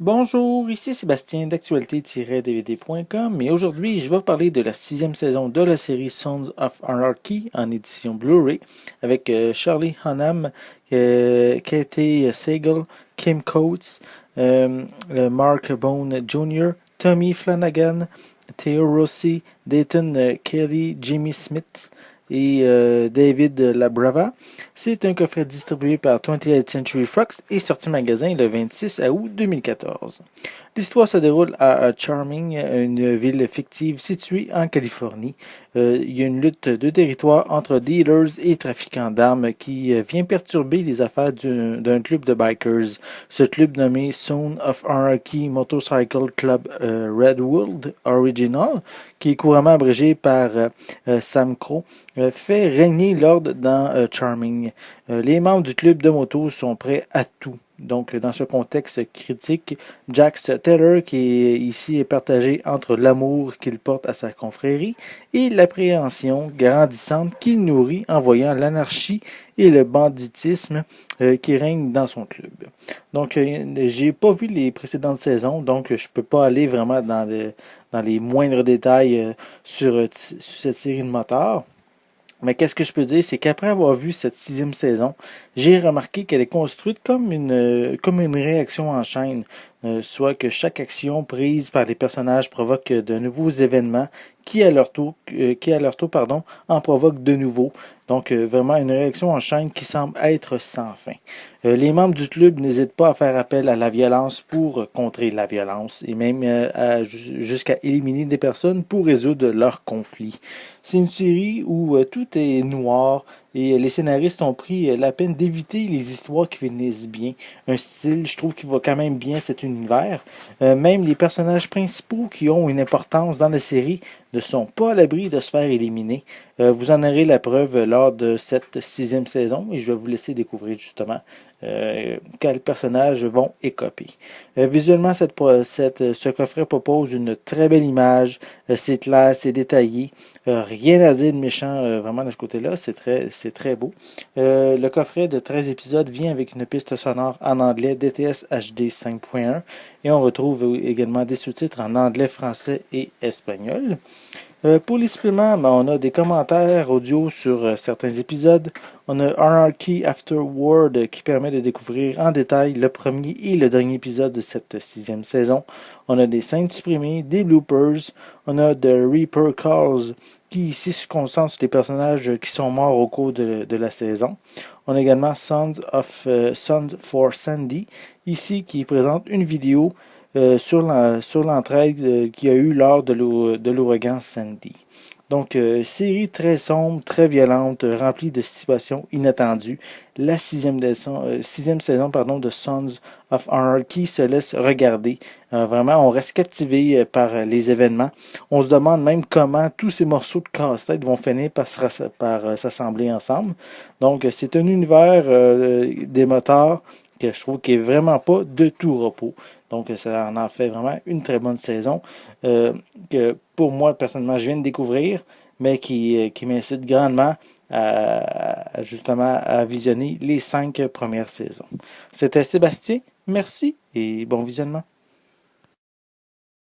Bonjour, ici Sébastien d'actualité-dvd.com et aujourd'hui je vais vous parler de la sixième saison de la série Sons of Anarchy en édition Blu-ray avec Charlie Hunnam, Katie Sagal, Kim Coates, Mark Bone Jr., Tommy Flanagan, Theo Rossi, Dayton Kelly, Jimmy Smith et David Labrava. C'est un coffret distribué par 20th Century Fox et sorti magasin le 26 août 2014. L'histoire se déroule à Charming, une ville fictive située en Californie. Il y a une lutte de territoire entre dealers et trafiquants d'armes qui vient perturber les affaires d'un club de bikers. Ce club nommé Son of Anarchy Motorcycle Club Redwood Original, qui est couramment abrégé par Sam Crow, fait régner l'ordre dans Charming. Les membres du club de moto sont prêts à tout. Donc, dans ce contexte critique, Jax Taylor, qui est ici est partagé entre l'amour qu'il porte à sa confrérie et l'appréhension grandissante qu'il nourrit en voyant l'anarchie et le banditisme qui règne dans son club. Donc, j'ai pas vu les précédentes saisons, donc je peux pas aller vraiment dans les moindres détails sur cette série de motards. Mais qu'est-ce que je peux dire, c'est qu'après avoir vu cette sixième saison, j'ai remarqué qu'elle est construite comme une réaction en chaîne, soit que chaque action prise par les personnages provoque de nouveaux événements qui à leur tour, pardon, en provoquent de nouveaux. Donc vraiment une réaction en chaîne qui semble être sans fin. Les membres du club n'hésitent pas à faire appel à la violence pour contrer la violence et même jusqu'à éliminer des personnes pour résoudre leurs conflits. C'est une série où tout est noir et les scénaristes ont pris la peine d'éviter les histoires qui finissent bien. Un style, je trouve, qui va quand même bien cet univers. Même les personnages principaux qui ont une importance dans la série ne sont pas à l'abri de se faire éliminer. Vous en aurez la preuve lors de cette sixième saison et je vais vous laisser découvrir justement quels personnages vont écoper. Visuellement, ce coffret propose une très belle image. C'est clair, c'est détaillé. Rien à dire de méchant vraiment de ce côté-là. C'est très beau. Le coffret de 13 épisodes vient avec une piste sonore en anglais DTS HD 5.1 et on retrouve également des sous-titres en anglais, français et espagnol. Pour les suppléments, on a des commentaires audio sur certains épisodes. On a Anarchy Afterward qui permet de découvrir en détail le premier et le dernier épisode de cette sixième saison. On a des scènes supprimées, des bloopers. On a The Reaper Calls qui ici se concentre sur les personnages qui sont morts au cours de la saison. On a également Sons for Sandy ici qui présente une vidéo sur l'entraide qu'il y a eu lors de l'ouragan Sandy. Donc, série très sombre, très violente, remplie de situations inattendues. La sixième saison de Sons of Anarchy se laisse regarder. Vraiment, on reste captivé par les événements. On se demande même comment tous ces morceaux de casse-tête vont finir par s'assembler ensemble. Donc, c'est un univers des motards que je trouve qui est vraiment pas de tout repos. Donc, ça en fait vraiment une très bonne saison que pour moi, personnellement, je viens de découvrir, mais qui m'incite grandement justement à visionner les 5 premières saisons. C'était Sébastien. Merci et bon visionnement.